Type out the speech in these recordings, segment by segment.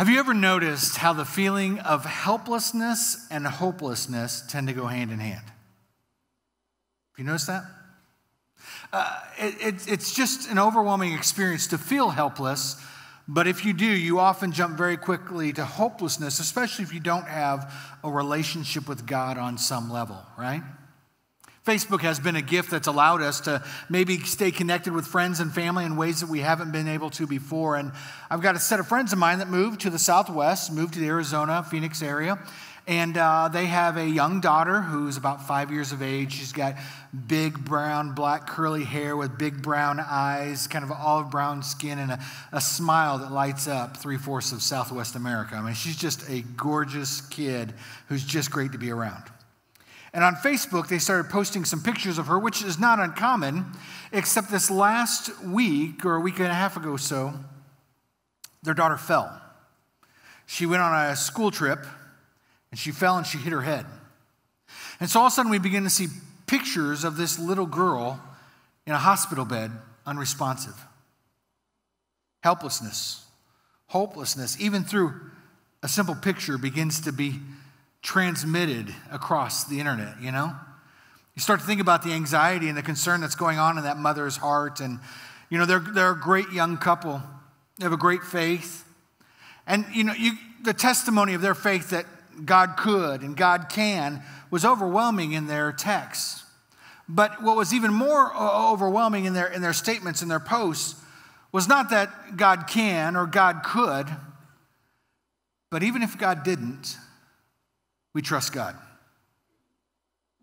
Have you ever noticed how the feeling of helplessness and hopelessness tend to go hand in hand? Have you noticed that? It's just an overwhelming experience to feel helpless, but if you do, you often jump very quickly to hopelessness, especially if you don't have a relationship with God on some level, right? Facebook has been a gift that's allowed us to maybe stay connected with friends and family in ways that we haven't been able to before. And I've got a set of friends of mine that moved to the Southwest, moved to the Arizona, Phoenix area. And they have a young daughter who's about 5 years of age. She's got big brown, black, curly hair with big brown eyes, kind of olive brown skin, and a smile that lights up 3/4 of Southwest America. I mean, she's just a gorgeous kid who's just great to be around. And on Facebook, they started posting some pictures of her, which is not uncommon, except this last week or a week and a half ago or so, their daughter fell. She went on a school trip, and she fell and she hit her head. And so all of a sudden, we begin to see pictures of this little girl in a hospital bed, unresponsive. Helplessness, hopelessness, even through a simple picture, begins to be transmitted across the internet, you know? You start to think about the anxiety and the concern that's going on in that mother's heart. And, you know, they're a great young couple. They have a great faith. And, you know, the testimony of their faith that God could and God can was overwhelming in their texts. But what was even more overwhelming in their statements and their posts was not that God can or God could, but even if God didn't, we trust God.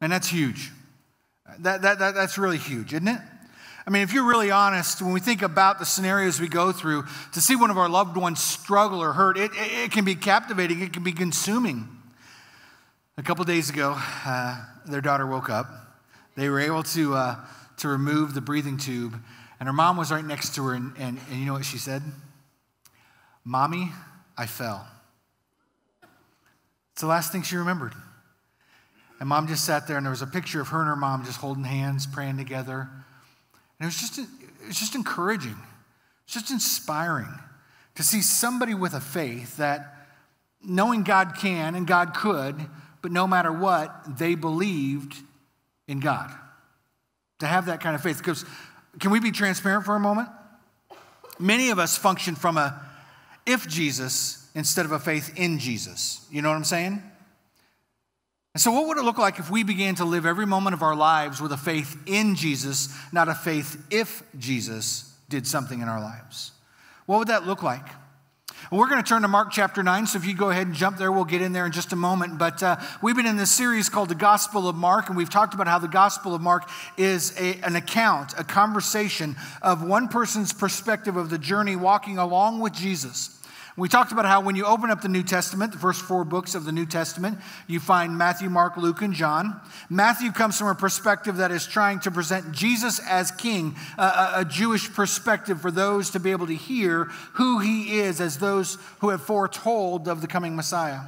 And that's huge. That's really huge, isn't it? I mean, if you're really honest, when we think about the scenarios we go through, to see one of our loved ones struggle or hurt, it can be captivating. It can be consuming. A couple days ago, their daughter woke up. They were able to remove the breathing tube, and her mom was right next to her, and you know what she said? "Mommy, I fell." It's the last thing she remembered. And mom just sat there, and there was a picture of her and her mom just holding hands, praying together. And it was just encouraging. It's just inspiring to see somebody with a faith that knowing God can and God could, but no matter what, they believed in God. To have that kind of faith. Because can we be transparent for a moment? Many of us function from a if Jesus instead of a faith in Jesus. You know what I'm saying? And so what would it look like if we began to live every moment of our lives with a faith in Jesus, not a faith if Jesus did something in our lives? What would that look like? Well, we're going to turn to Mark chapter 9, so if you go ahead and jump there, we'll get in there in just a moment. But we've been in this series called The Gospel of Mark, and we've talked about how the Gospel of Mark is an account, a conversation of one person's perspective of the journey walking along with Jesus. We talked about how when you open up the New Testament, the first 4 books of the New Testament, you find Matthew, Mark, Luke, and John. Matthew comes from a perspective that is trying to present Jesus as king, a Jewish perspective for those to be able to hear who he is as those who have foretold of the coming Messiah.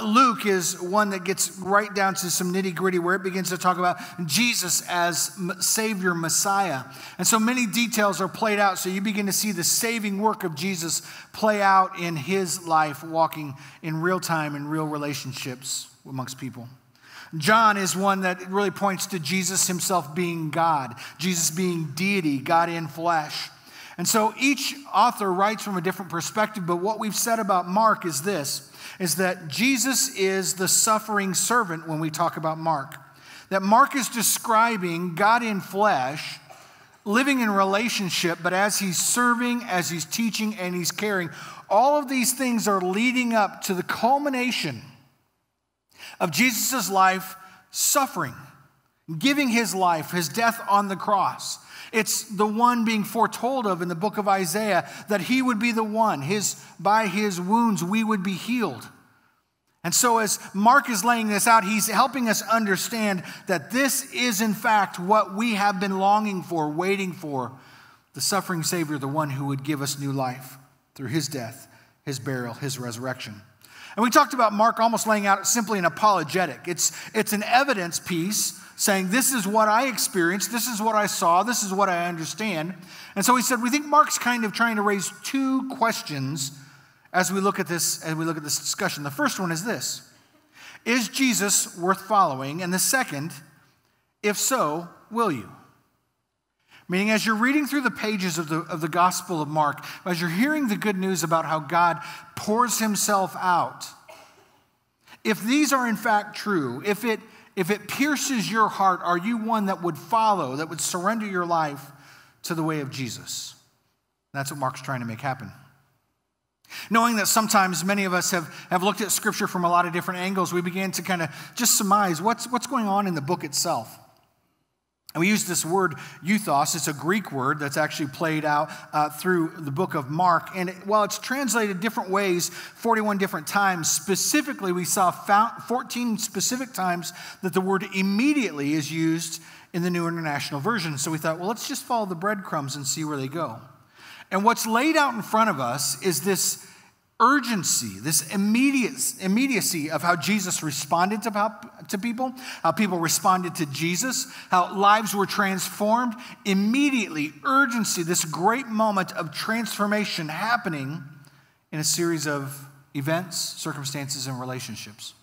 Luke is one that gets right down to some nitty-gritty where it begins to talk about Jesus as Savior, Messiah. And so many details are played out, so you begin to see the saving work of Jesus play out in his life, walking in real time in real relationships amongst people. John is one that really points to Jesus himself being God, Jesus being deity, God in flesh. And so each author writes from a different perspective, but what we've said about Mark is this, is that Jesus is the suffering servant when we talk about Mark. That Mark is describing God in flesh, living in relationship, but as he's serving, as he's teaching, and he's caring, all of these things are leading up to the culmination of Jesus' life suffering, giving his life, his death on the cross. It's the one being foretold of in the book of Isaiah, that he would be the one. By his wounds we would be healed. And so as Mark is laying this out, he's helping us understand that this is in fact what we have been longing for, waiting for. The suffering Savior, the one who would give us new life through his death, his burial, his resurrection. And we talked about Mark almost laying out simply an apologetic. It's an evidence piece saying, this is what I experienced, this is what I saw, this is what I understand. And so he said, we think Mark's kind of trying to raise 2 questions as we look at this discussion. The first one is this: is Jesus worth following? And the second, if so, will you? Meaning, as you're reading through the pages of the Gospel of Mark, as you're hearing the good news about how God pours himself out, if these are in fact true, if it pierces your heart, are you one that would follow, that would surrender your life to the way of Jesus? That's what Mark's trying to make happen. Knowing that sometimes many of us have looked at Scripture from a lot of different angles, we began to kind of just surmise what's going on in the book itself. And we use this word euthos. It's a Greek word that's actually played out through the book of Mark. And while it's translated different ways, 41 different times, specifically we saw 14 specific times that the word immediately is used in the New International Version. So we thought, well, let's just follow the breadcrumbs and see where they go. And what's laid out in front of us is this urgency, this immediacy of how Jesus responded to people, how people responded to Jesus, how lives were transformed. Immediately, urgency, this great moment of transformation happening in a series of events, circumstances, and relationships.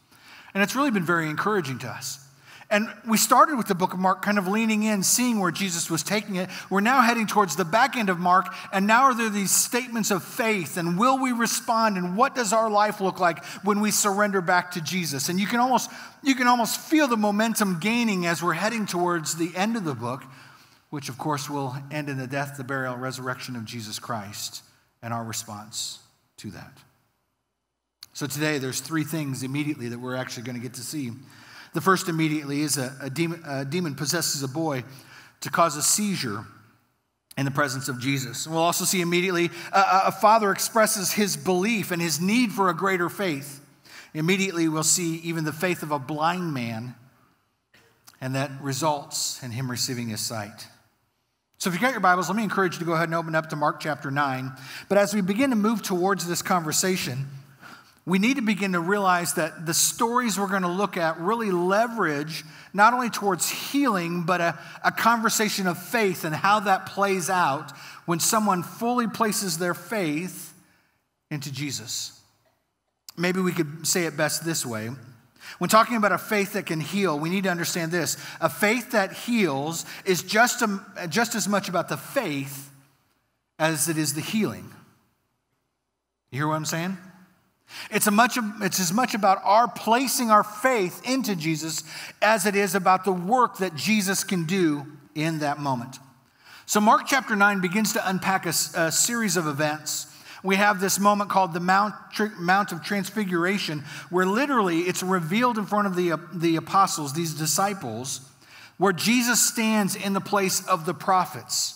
And it's really been very encouraging to us. And we started with the book of Mark kind of leaning in, seeing where Jesus was taking it. We're now heading towards the back end of Mark, and now are there these statements of faith, and will we respond, and what does our life look like when we surrender back to Jesus? And you can almost feel the momentum gaining as we're heading towards the end of the book, which of course will end in the death, the burial, and resurrection of Jesus Christ, and our response to that. So today there's three things immediately that we're actually going to get to see. The first immediately is a demon possesses a boy to cause a seizure in the presence of Jesus. And we'll also see immediately a father expresses his belief and his need for a greater faith. Immediately we'll see even the faith of a blind man, and that results in him receiving his sight. So if you got your Bibles, let me encourage you to go ahead and open up to Mark chapter 9. But as we begin to move towards this conversation, we need to begin to realize that the stories we're going to look at really leverage not only towards healing, but a conversation of faith and how that plays out when someone fully places their faith into Jesus. Maybe we could say it best this way. When talking about a faith that can heal, we need to understand this. A faith that heals is just as much about the faith as it is the healing. You hear what I'm saying? It's as much about our placing our faith into Jesus as it is about the work that Jesus can do in that moment. So Mark chapter 9 begins to unpack a series of events. We have this moment called the Mount of Transfiguration, where literally it's revealed in front of the apostles, these disciples, where Jesus stands in the place of the prophets.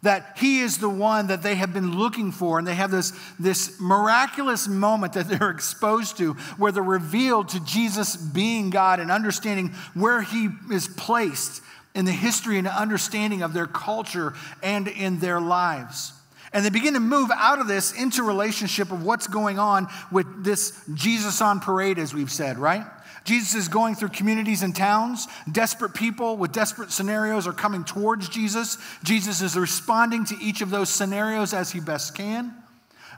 That he is the one that they have been looking for, and they have this miraculous moment that they're exposed to, where they're revealed to Jesus being God and understanding where he is placed in the history and understanding of their culture and in their lives. And they begin to move out of this into relationship of what's going on with this Jesus on parade, as we've said, right? Jesus is going through communities and towns. Desperate people with desperate scenarios are coming towards Jesus. Jesus is responding to each of those scenarios as he best can.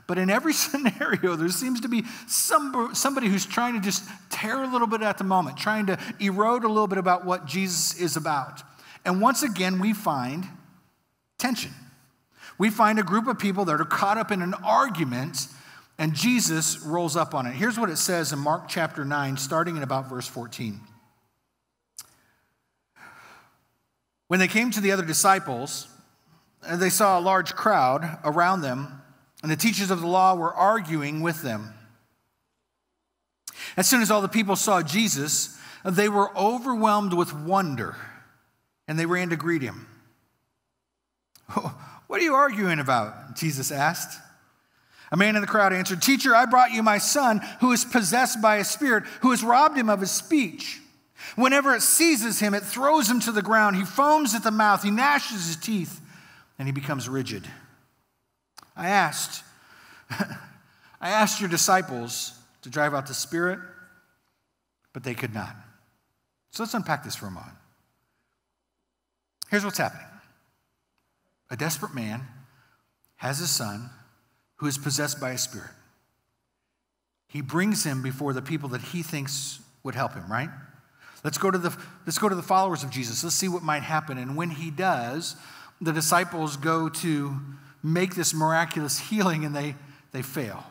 But in every scenario, there seems to be somebody who's trying to just tear a little bit at the moment, trying to erode a little bit about what Jesus is about. And once again, we find tension. We find a group of people that are caught up in an argument, and Jesus rolls up on it. Here's what it says in Mark chapter 9, starting in about verse 14. When they came to the other disciples, they saw a large crowd around them, and the teachers of the law were arguing with them. As soon as all the people saw Jesus, they were overwhelmed with wonder, and they ran to greet him. "What are you arguing about?" Jesus asked. A man in the crowd answered, "Teacher, I brought you my son who is possessed by a spirit who has robbed him of his speech. Whenever it seizes him, it throws him to the ground. He foams at the mouth, he gnashes his teeth, and he becomes rigid. I asked your disciples to drive out the spirit, but they could not." So let's unpack this for a moment. Here's what's happening. A desperate man has a son who is possessed by a spirit. he brings him before the people that he thinks would help him, right? Let's go to the followers of Jesus. Let's see what might happen. And when he does, the disciples go to make this miraculous healing, and they fail.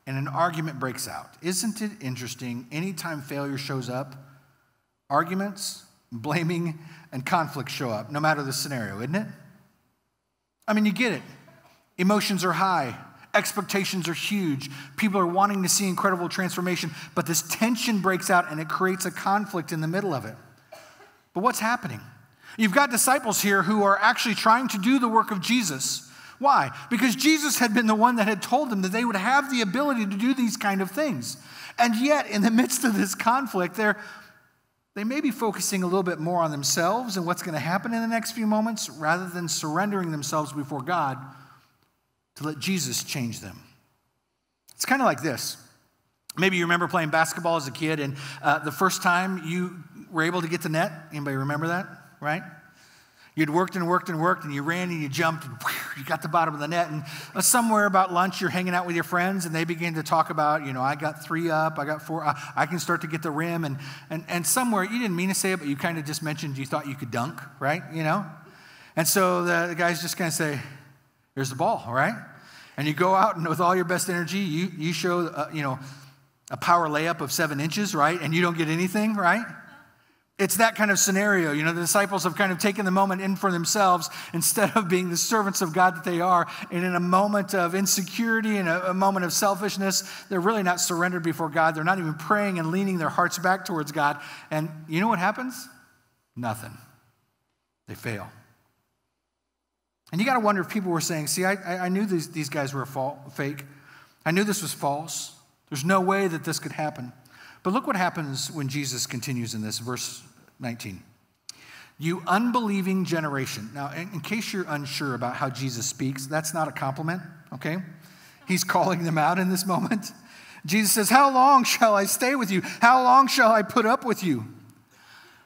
And an argument breaks out. Isn't it interesting? Anytime failure shows up, arguments, blaming, and conflict show up, no matter the scenario, isn't it? I mean, you get it. Emotions are high. Expectations are huge. People are wanting to see incredible transformation, but this tension breaks out and it creates a conflict in the middle of it. But what's happening? You've got disciples here who are actually trying to do the work of Jesus. Why? Because Jesus had been the one that had told them that they would have the ability to do these kind of things. And yet, in the midst of this conflict, they may be focusing a little bit more on themselves and what's going to happen in the next few moments rather than surrendering themselves before God to let Jesus change them. It's kind of like this. Maybe you remember playing basketball as a kid, and the first time you were able to get the net. Anybody remember that, right? You'd worked and worked and worked, and you ran and you jumped, and you got the bottom of the net. And somewhere about lunch, you're hanging out with your friends, and they begin to talk about, I got 3 up, I got 4, I can start to get the rim. And somewhere, you didn't mean to say it, but you kind of just mentioned you thought you could dunk, right? And so the guys just kind of say, here's the ball, all right? And you go out, and with all your best energy, you show, a power layup of 7 inches, right? And you don't get anything, right? It's that kind of scenario. The disciples have kind of taken the moment in for themselves instead of being the servants of God that they are. And in a moment of insecurity and a moment of selfishness, they're really not surrendered before God. They're not even praying and leaning their hearts back towards God. And you know what happens? Nothing. They fail. And you got to wonder if people were saying, see, I knew these guys were fake. I knew this was false. There's no way that this could happen. But look what happens when Jesus continues in this, verse 19. You unbelieving generation. Now, in case you're unsure about how Jesus speaks, that's not a compliment, okay? He's calling them out in this moment. Jesus says, how long shall I stay with you? How long shall I put up with you?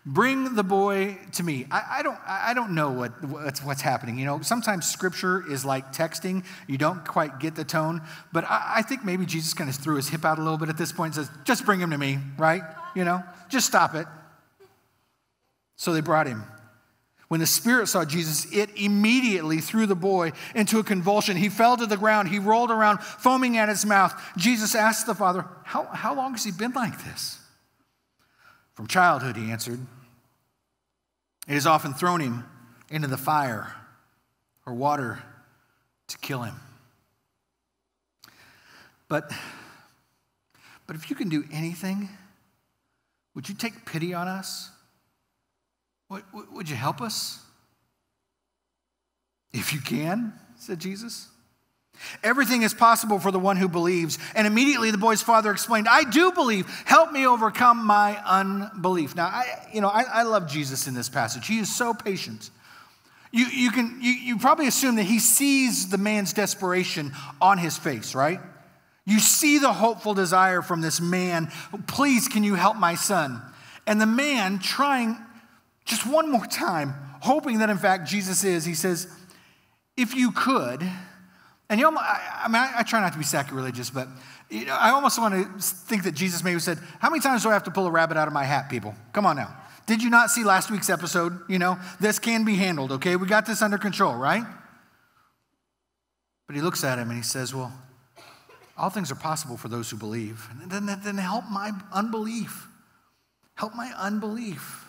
Bring the boy to me. I don't know what's happening. Sometimes scripture is like texting. You don't quite get the tone. But I think maybe Jesus kind of threw his hip out a little bit at this point and says, just bring him to me, right? Just stop it. So they brought him. When the spirit saw Jesus, it immediately threw the boy into a convulsion. He fell to the ground. He rolled around, foaming at his mouth. Jesus asked the father, how long has he been like this? From childhood, he answered. It has often thrown him into the fire or water to kill him. But if you can do anything, would you take pity on us? Would you help us? If you can, said Jesus. Everything is possible for the one who believes. And immediately the boy's father explained, I do believe. Help me overcome my unbelief. Now, I love Jesus in this passage. He is so patient. You probably assume that he sees the man's desperation on his face, right? You see the hopeful desire from this man. Please, can you help my son? And the man trying just one more time, hoping that in fact Jesus is, he says, if you could. And I try not to be sacrilegious, but I almost want to think that Jesus maybe said, how many times do I have to pull a rabbit out of my hat, people? Come on now. Did you not see last week's episode? This can be handled, okay? We got this under control, right? But he looks at him and he says, well, all things are possible for those who believe. And then help my unbelief. Help my unbelief.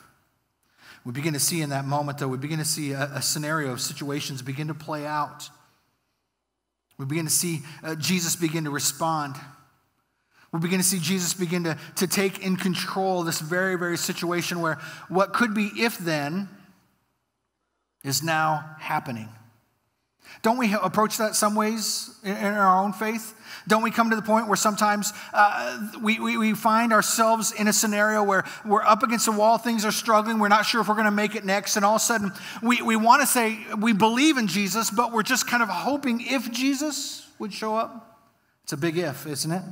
We begin to see in that moment, though, we begin to see a scenario of situations begin to play out. We begin to see Jesus begin to respond. We begin to see Jesus begin to take in control this very, very situation where what could be if then is now happening. Don't we approach that some ways in our own faith? Don't we come to the point where sometimes we find ourselves in a scenario where we're up against a wall, things are struggling, we're not sure if we're going to make it next, and all of a sudden we want to say we believe in Jesus, but we're just kind of hoping if Jesus would show up? It's a big if, isn't it?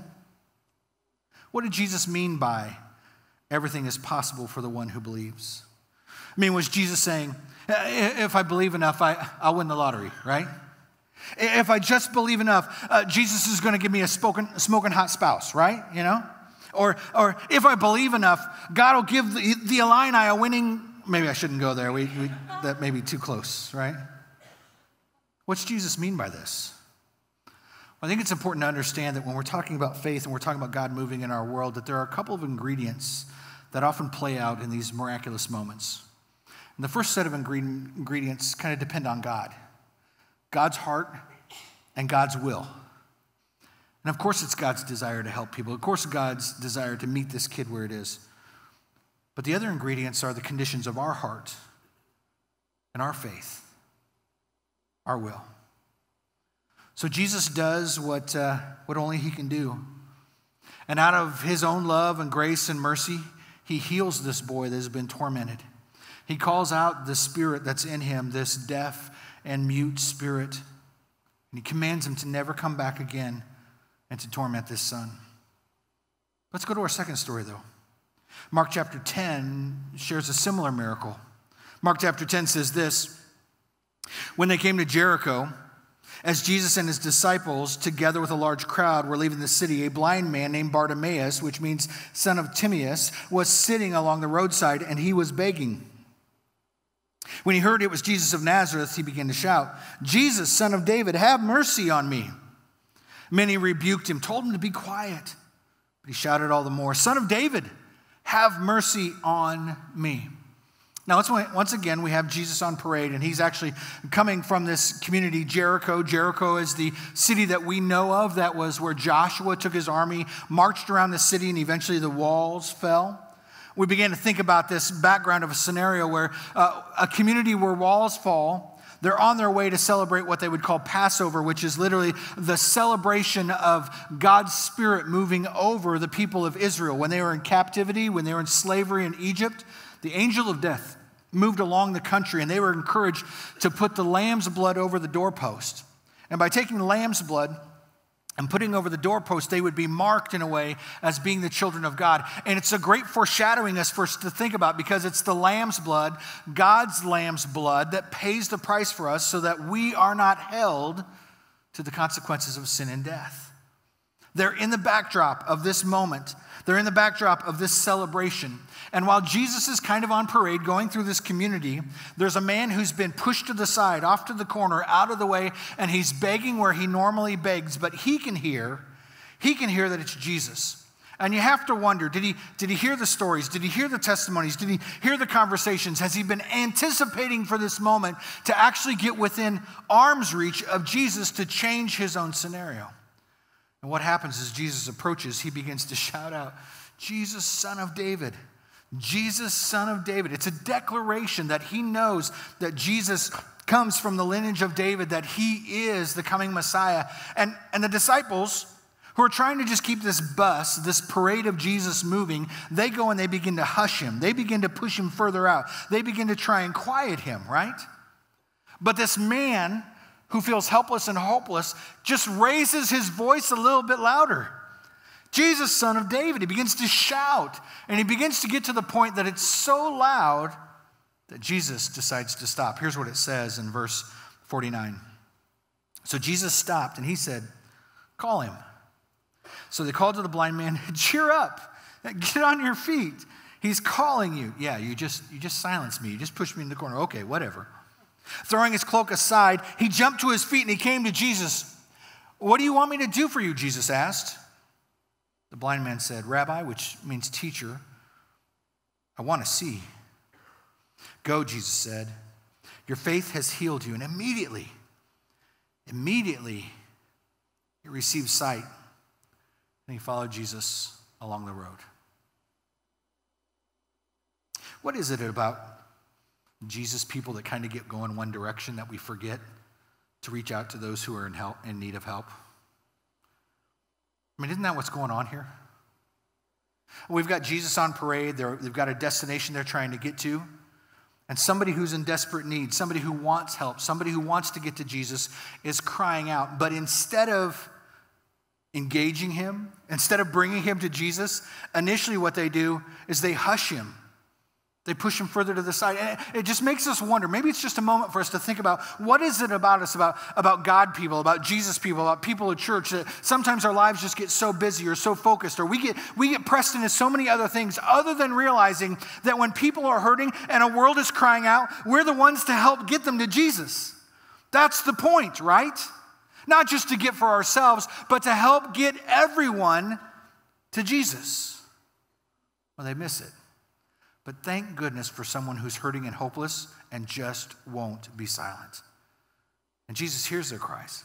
What did Jesus mean by everything is possible for the one who believes? Was Jesus saying, if I believe enough, I'll win the lottery, right? If I just believe enough, Jesus is going to give me a smoking hot spouse, right? You know? Or if I believe enough, God will give the Illini a winning. Maybe I shouldn't go there. That may be too close, right? What's Jesus mean by this? I think it's important to understand that when we're talking about faith and we're talking about God moving in our world, that there are a couple of ingredients that often play out in these miraculous moments. And the first set of ingredients kind of depend on God, God's heart and God's will. And of course, it's God's desire to help people. Of course, God's desire to meet this kid where it is. But the other ingredients are the conditions of our heart and our faith, our will. So Jesus does what only he can do. And out of his own love and grace and mercy, he heals this boy that has been tormented. He calls out the spirit that's in him, this deaf and mute spirit. And he commands him to never come back again and to torment this son. Let's go to our second story, though. Mark chapter 10 shares a similar miracle. Mark chapter 10 says this: when they came to Jericho, as Jesus and his disciples, together with a large crowd, were leaving the city, a blind man named Bartimaeus, which means son of Timaeus, was sitting along the roadside, and he was begging. When he heard it was Jesus of Nazareth, he began to shout, "Jesus, son of David, have mercy on me." Many rebuked him, told him to be quiet. But he shouted all the more, "Son of David, have mercy on me." Now, once again, we have Jesus on parade, and he's actually coming from this community, Jericho. Jericho is the city that we know of. That was where Joshua took his army, marched around the city, and eventually the walls fell. We began to think about this background of a scenario where a community where walls fall, they're on their way to celebrate what they would call Passover, which is literally the celebration of God's Spirit moving over the people of Israel. When they were in captivity, when they were in slavery in Egypt, the angel of death moved along the country, and they were encouraged to put the lamb's blood over the doorpost. And by taking the lamb's blood and putting over the doorpost, they would be marked in a way as being the children of God. And it's a great foreshadowing for us to think about, because it's the lamb's blood, God's lamb's blood, that pays the price for us so that we are not held to the consequences of sin and death. They're in the backdrop of this moment. They're in the backdrop of this celebration. And while Jesus is kind of on parade going through this community, there's a man who's been pushed to the side, off to the corner, out of the way, and he's begging where he normally begs, but he can hear that it's Jesus. And you have to wonder, did he hear the stories? Did he hear the testimonies? Did he hear the conversations? Has he been anticipating for this moment to actually get within arm's reach of Jesus to change his own scenario? And what happens as Jesus approaches, he begins to shout out, "Jesus, son of David. Jesus, son of David." It's a declaration that he knows that Jesus comes from the lineage of David, that he is the coming Messiah. And the disciples, who are trying to just keep this bus, this parade of Jesus moving, they go and they begin to hush him. They begin to push him further out. They begin to try and quiet him, right? But this man who feels helpless and hopeless just raises his voice a little bit louder. "Jesus, son of David." He begins to shout, and he begins to get to the point that it's so loud that Jesus decides to stop. Here's what it says in verse 49. So Jesus stopped, and he said, "Call him." So they called to the blind man, "Cheer up, get on your feet. He's calling you." "Yeah, you just silenced me. You just pushed me in the corner." "Okay, whatever." Throwing his cloak aside, he jumped to his feet and he came to Jesus. "What do you want me to do for you?" Jesus asked. The blind man said, "Rabbi," which means teacher, "I want to see." "Go," Jesus said. "Your faith has healed you." And immediately, he received sight, and he followed Jesus along the road. What is it about Jesus people that kind of get going one direction that we forget to reach out to those who are in need of help? I mean, isn't that what's going on here? We've got Jesus on parade. They've got a destination they're trying to get to. And somebody who's in desperate need, somebody who wants help, somebody who wants to get to Jesus is crying out. But instead of engaging him, instead of bringing him to Jesus, initially what they do is they hush him. They push him further to the side. And it just makes us wonder. Maybe it's just a moment for us to think about what is it about us, about God people, about Jesus people, about people at church, that sometimes our lives just get so busy or so focused, or we get pressed into so many other things other than realizing that when people are hurting and a world is crying out, we're the ones to help get them to Jesus. That's the point, right? Not just to get for ourselves, but to help get everyone to Jesus. Well, they miss it. But thank goodness for someone who's hurting and hopeless and just won't be silent. And Jesus hears their cries,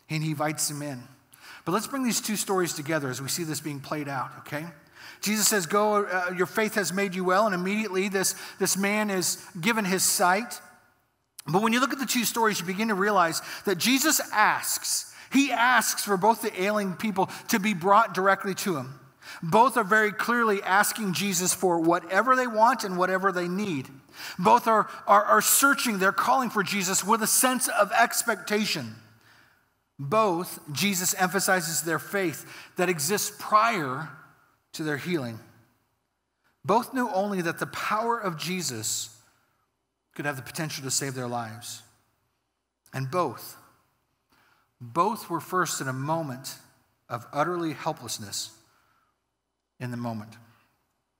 and he invites them in. But let's bring these two stories together as we see this being played out, okay? Jesus says, go, your faith has made you well, and immediately this man is given his sight. But when you look at the two stories, you begin to realize that Jesus asks for both the ailing people to be brought directly to him. Both are very clearly asking Jesus for whatever they want and whatever they need. Both are searching, they're calling for Jesus with a sense of expectation. Both, Jesus emphasizes their faith that exists prior to their healing. Both knew only that the power of Jesus could have the potential to save their lives. And both were first in a moment of utterly helplessness in the moment.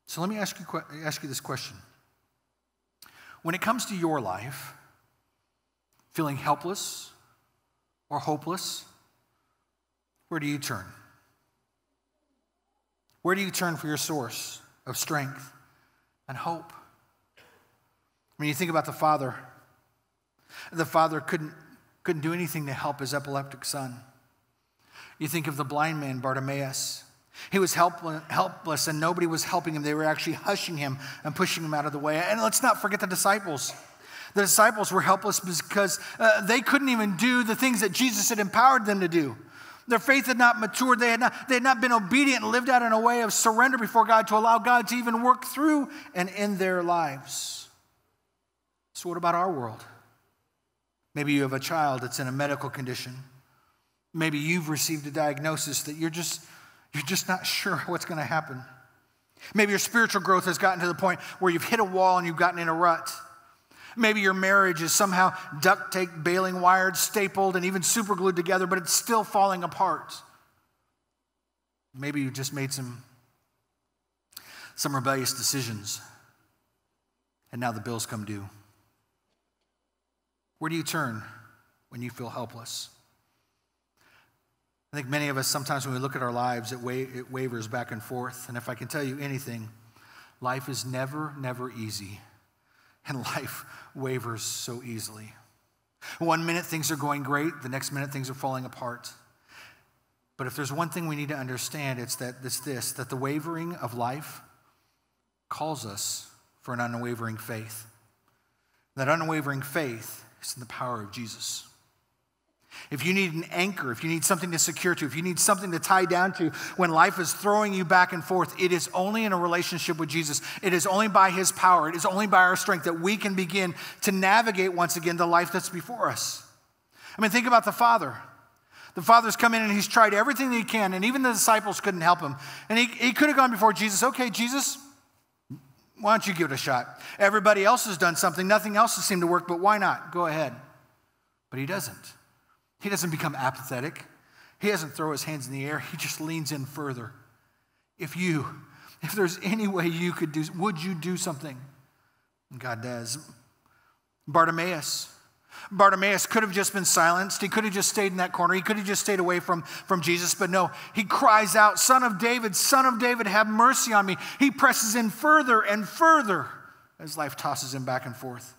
So let me ask you this question. When it comes to your life, feeling helpless or hopeless, where do you turn? Where do you turn for your source of strength and hope? When you think about the father couldn't do anything to help his epileptic son. You think of the blind man, Bartimaeus. He was helpless and nobody was helping him. They were actually hushing him and pushing him out of the way. And let's not forget the disciples. The disciples were helpless because they couldn't even do the things that Jesus had empowered them to do. Their faith had not matured. They had not been obedient and lived out in a way of surrender before God to allow God to even work through and in their lives. So what about our world? Maybe you have a child that's in a medical condition. Maybe you've received a diagnosis that you're just not sure what's going to happen. Maybe your spiritual growth has gotten to the point where you've hit a wall and you've gotten in a rut. Maybe your marriage is somehow duct taped, baling wired, stapled, and even super glued together, but it's still falling apart. Maybe you just made some rebellious decisions, and now the bills come due. Where do you turn when you feel helpless? I think many of us, sometimes when we look at our lives, it wavers back and forth. And if I can tell you anything, life is never, never easy. And life wavers so easily. One minute things are going great, the next minute things are falling apart. But if there's one thing we need to understand, it's that the wavering of life calls us for an unwavering faith. That unwavering faith is in the power of Jesus. If you need an anchor, if you need something to secure to, if you need something to tie down to when life is throwing you back and forth, it is only in a relationship with Jesus. It is only by his power, it is only by our strength that we can begin to navigate once again the life that's before us. I mean, think about the Father. The Father's come in and he's tried everything that he can, and even the disciples couldn't help him. And he could have gone before Jesus. Okay, Jesus, why don't you give it a shot? Everybody else has done something. Nothing else has seemed to work, but why not? Go ahead. But he doesn't. He doesn't become apathetic. He doesn't throw his hands in the air. He just leans in further. If there's any way you could do, would you do something? And God does. Bartimaeus could have just been silenced. He could have just stayed in that corner. He could have just stayed away from Jesus. But no, he cries out, Son of David, have mercy on me. He presses in further and further as life tosses him back and forth.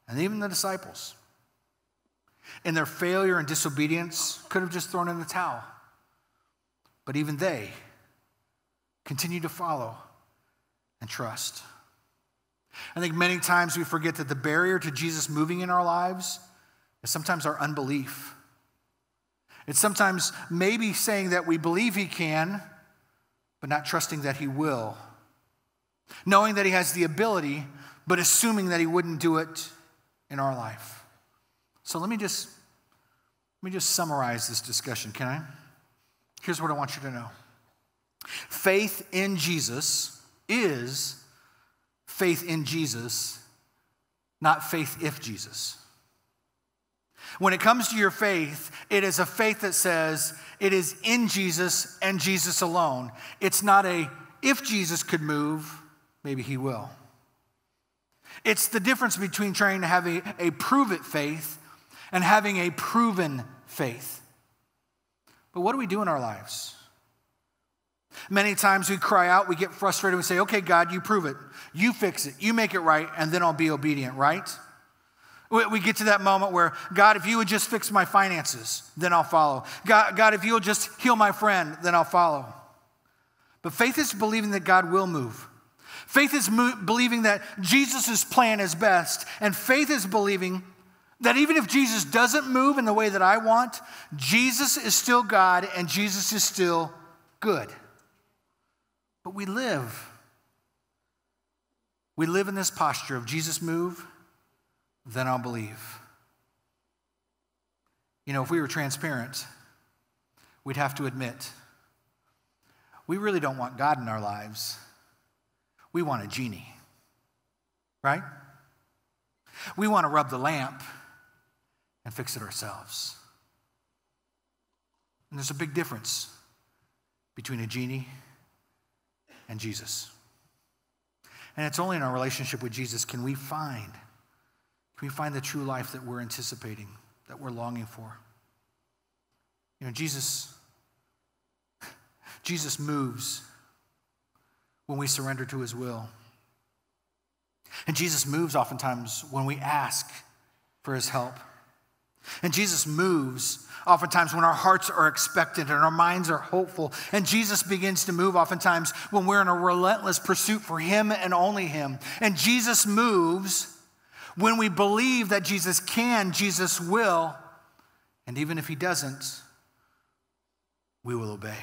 And even the disciples, in their failure and disobedience, could have just thrown in the towel. But even they continue to follow and trust. I think many times we forget that the barrier to Jesus moving in our lives is sometimes our unbelief. It's sometimes maybe saying that we believe he can, but not trusting that he will. Knowing that he has the ability, but assuming that he wouldn't do it in our life. So let me just summarize this discussion, can I? Here's what I want you to know. Faith in Jesus is faith in Jesus, not faith if Jesus. When it comes to your faith, it is a faith that says it is in Jesus and Jesus alone. It's not a if Jesus could move, maybe he will. It's the difference between trying to have a prove-it faith and having a proven faith. But what do we do in our lives? Many times we cry out, we get frustrated, we say, okay, God, you prove it. You fix it. You make it right, and then I'll be obedient, right? We get to that moment where, God, if you would just fix my finances, then I'll follow. God, if you'll just heal my friend, then I'll follow. But faith is believing that God will move. Faith is believing that Jesus' plan is best. And faith is believing that even if Jesus doesn't move in the way that I want, Jesus is still God and Jesus is still good. But we live in this posture of Jesus move, then I'll believe. You know, if we were transparent, we'd have to admit, we really don't want God in our lives. We want a genie, right? We want to rub the lamp and fix it ourselves. And there's a big difference between a genie and Jesus. And it's only in our relationship with Jesus can we find the true life that we're anticipating, that we're longing for. You know, Jesus moves when we surrender to his will. And Jesus moves oftentimes when we ask for his help. And Jesus moves oftentimes when our hearts are expectant and our minds are hopeful. And Jesus begins to move oftentimes when we're in a relentless pursuit for him and only him. And Jesus moves when we believe that Jesus can, Jesus will, and even if he doesn't, we will obey.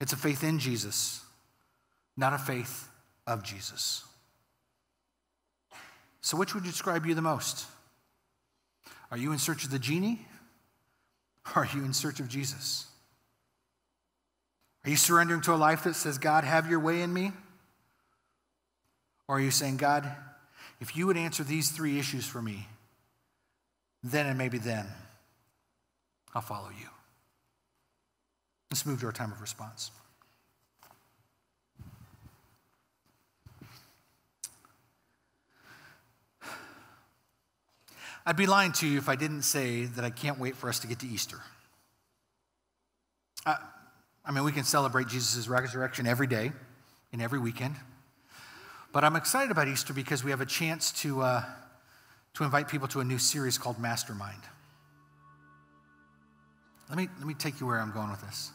It's a faith in Jesus, not a faith of Jesus. So which would describe you the most? Are you in search of the genie? Or are you in search of Jesus? Are you surrendering to a life that says, God, have your way in me? Or are you saying, God, if you would answer these 3 issues for me, then and maybe then, I'll follow you. Let's move to our time of response. I'd be lying to you if I didn't say that I can't wait for us to get to Easter. I mean, we can celebrate Jesus' resurrection every day and every weekend. But I'm excited about Easter because we have a chance to invite people to a new series called Mastermind. Let me take you where I'm going with this.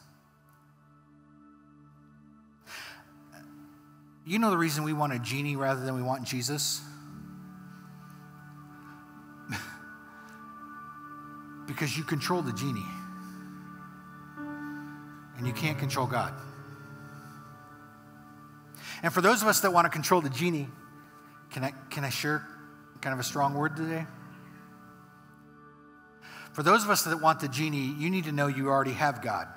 You know the reason we want a genie rather than we want Jesus? Because you control the genie. And you can't control God. And for those of us that want to control the genie, can I share kind of a strong word today? For those of us that want the genie, you need to know you already have God.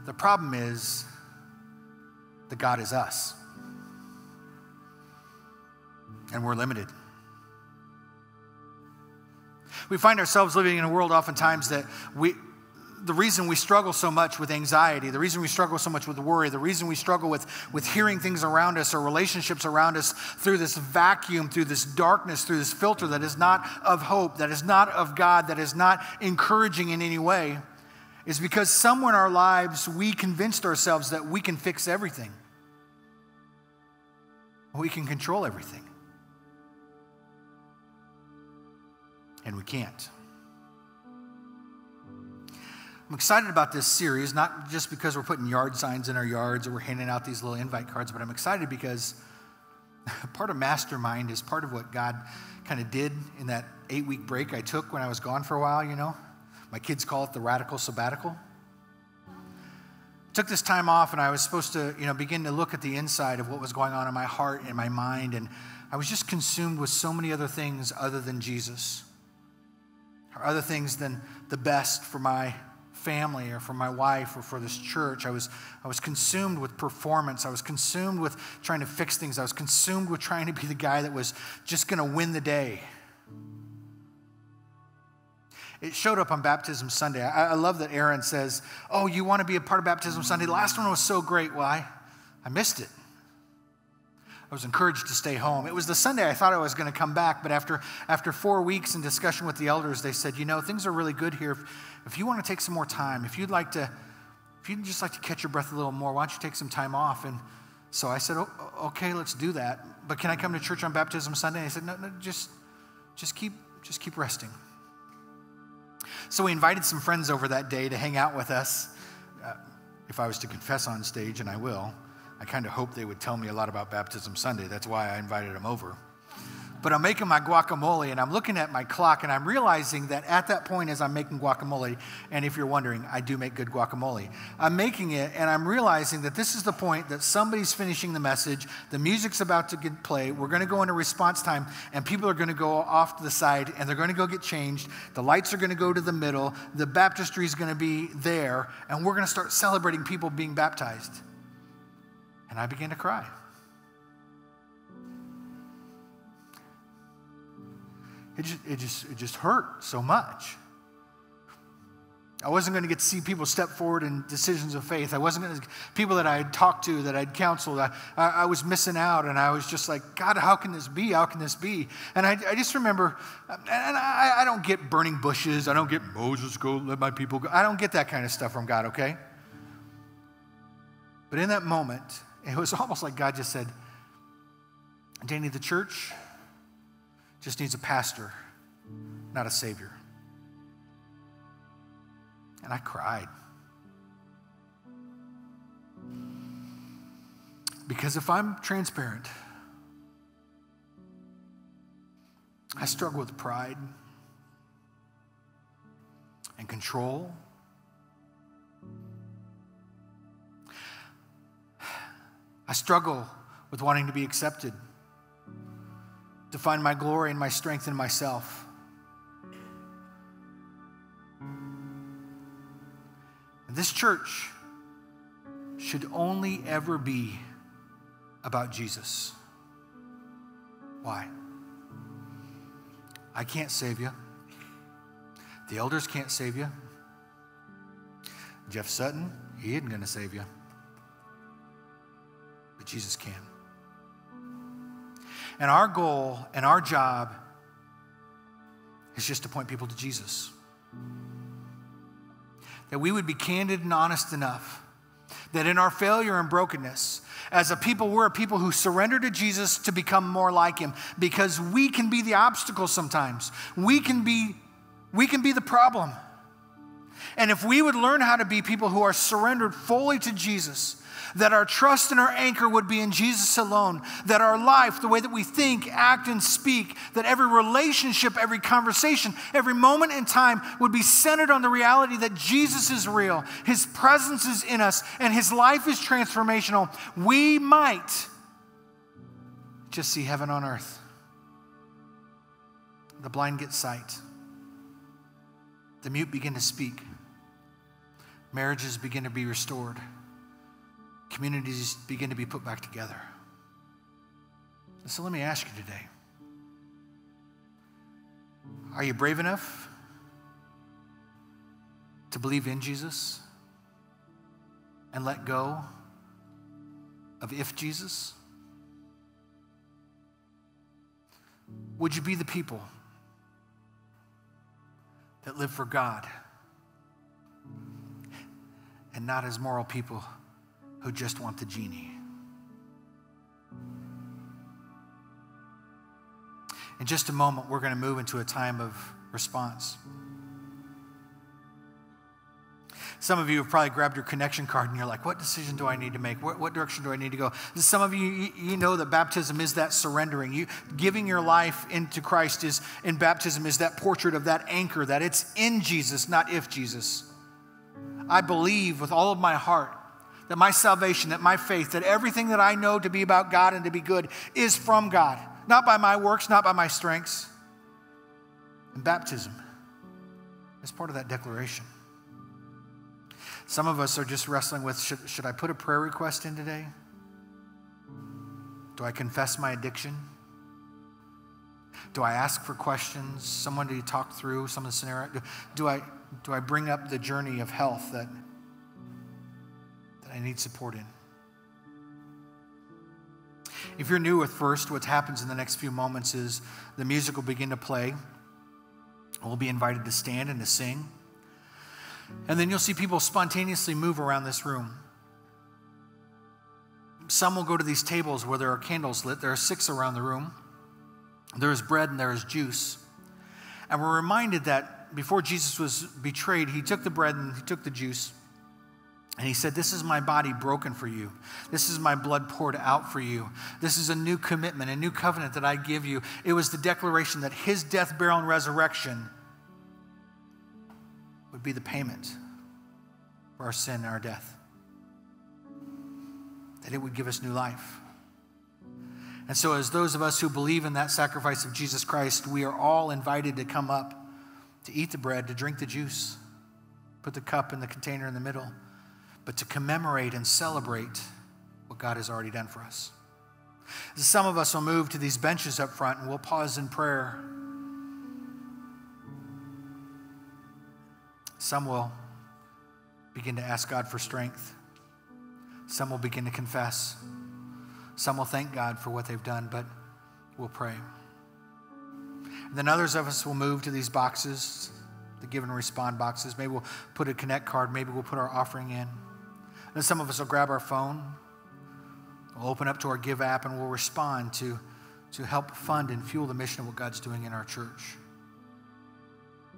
The problem is that God is us. And we're limited. We find ourselves living in a world oftentimes that the reason we struggle so much with anxiety, the reason we struggle so much with worry, the reason we struggle with hearing things around us or relationships around us through this vacuum, through this darkness, through this filter that is not of hope, that is not of God, that is not encouraging in any way, is because somewhere in our lives we convinced ourselves that we can fix everything. We can control everything. And we can't. I'm excited about this series, not just because we're putting yard signs in our yards or we're handing out these little invite cards, but I'm excited because part of Mastermind is part of what God kind of did in that 8-week break I took when I was gone for a while, you know. My kids call it the radical sabbatical. I took this time off and I was supposed to, begin to look at the inside of what was going on in my heart and my mind, and I was just consumed with so many other things other than Jesus. Or other things than the best for my family or for my wife or for this church. I was consumed with performance. I was consumed with trying to fix things. I was consumed with trying to be the guy that was just going to win the day. It showed up on Baptism Sunday. I love that Aaron says, oh, you want to be a part of Baptism Sunday? The last one was so great. Well, I missed it. I was encouraged to stay home. It was the Sunday I thought I was going to come back, but after 4 weeks in discussion with the elders, they said, things are really good here. If you want to take some more time, if you'd just like to catch your breath a little more, why don't you take some time off? And so I said, okay, let's do that. But can I come to church on Baptism Sunday? And they said, no, just keep resting. So we invited some friends over that day to hang out with us. If I was to confess on stage, and I will, I kind of hoped they would tell me a lot about Baptism Sunday. That's why I invited them over. But I'm making my guacamole, and I'm looking at my clock, and I'm realizing that at that point as I'm making guacamole, and if you're wondering, I do make good guacamole. I'm making it, and I'm realizing that this is the point that somebody's finishing the message, the music's about to get played, we're going to go into response time, and people are going to go off to the side, and they're going to go get changed, the lights are going to go to the middle, the baptistry is going to be there, and we're going to start celebrating people being baptized. And I began to cry. It just hurt so much. I wasn't going to get to see people step forward in decisions of faith. I wasn't going to, people that I had talked to, that I'd counseled, I was missing out, and I was just like, God, how can this be? How can this be? And I just remember, and I don't get burning bushes. I don't get Moses, go, let my people go. I don't get that kind of stuff from God, okay? But in that moment, it was almost like God just said, Danny, the church just needs a pastor, not a savior. And I cried. Because if I'm transparent, I struggle with pride and control. I struggle with wanting to be accepted, to find my glory and my strength in myself. And this church should only ever be about Jesus. Why? I can't save you. The elders can't save you. Jeff Sutton, he isn't going to save you. But Jesus can. And our goal and our job is just to point people to Jesus. That we would be candid and honest enough that in our failure and brokenness, as a people, we're a people who surrender to Jesus to become more like him, because we can be the obstacle sometimes. We can be the problem. And if we would learn how to be people who are surrendered fully to Jesus, that our trust and our anchor would be in Jesus alone, that our life, the way that we think, act, and speak, that every relationship, every conversation, every moment in time would be centered on the reality that Jesus is real, his presence is in us, and his life is transformational, we might just see heaven on earth. The blind get sight. The mute begin to speak. Marriages begin to be restored. Communities begin to be put back together. So let me ask you today, are you brave enough to believe in Jesus and let go of if Jesus? Would you be the people that live for God and not as moral people who just want the genie? In just a moment, we're going to move into a time of response. Some of you have probably grabbed your connection card and you're like, what decision do I need to make? What direction do I need to go? Some of you know that baptism is that surrendering. You giving your life into Christ is in baptism is that portrait of that anchor, that it's in Jesus, not if Jesus. I believe with all of my heart that my salvation, that my faith, that everything that I know to be about God and to be good is from God, not by my works, not by my strengths. And baptism is part of that declaration. Some of us are just wrestling with, should I put a prayer request in today? Do I confess my addiction? Do I ask for questions, someone to talk through some of the scenario? Do I bring up the journey of health that I need support in? If you're new at First, what happens in the next few moments is the music will begin to play. We'll be invited to stand and to sing. And then you'll see people spontaneously move around this room. Some will go to these tables where there are candles lit. There are 6 around the room. There is bread and there is juice. And we're reminded that before Jesus was betrayed, he took the bread and he took the juice. And he said, this is my body broken for you. This is my blood poured out for you. This is a new commitment, a new covenant that I give you. It was the declaration that his death, burial, and resurrection would be the payment for our sin and our death. That it would give us new life. And so as those of us who believe in that sacrifice of Jesus Christ, we are all invited to come up, to eat the bread, to drink the juice, put the cup in the container in the middle, but to commemorate and celebrate what God has already done for us. Some of us will move to these benches up front and we'll pause in prayer. Some will begin to ask God for strength. Some will begin to confess. Some will thank God for what they've done, but we'll pray. And then others of us will move to these boxes, the give and respond boxes. Maybe we'll put a connect card. Maybe we'll put our offering in. And then some of us will grab our phone. We'll open up to our Give app and we'll respond to help fund and fuel the mission of what God's doing in our church.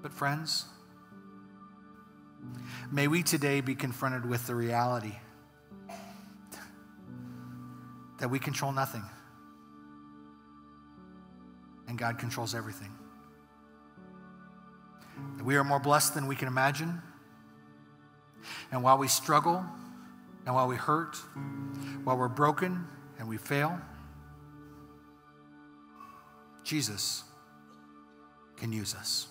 But friends, may we today be confronted with the reality that we control nothing and God controls everything. That we are more blessed than we can imagine. And while we struggle, and while we hurt, while we're broken and we fail, Jesus can use us.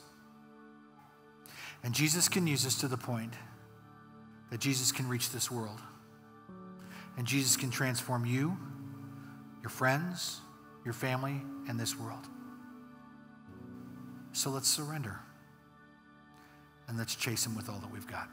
And Jesus can use us to the point that Jesus can reach this world. And Jesus can transform you, your friends, your family, and this world. So let's surrender. And let's chase him with all that we've got.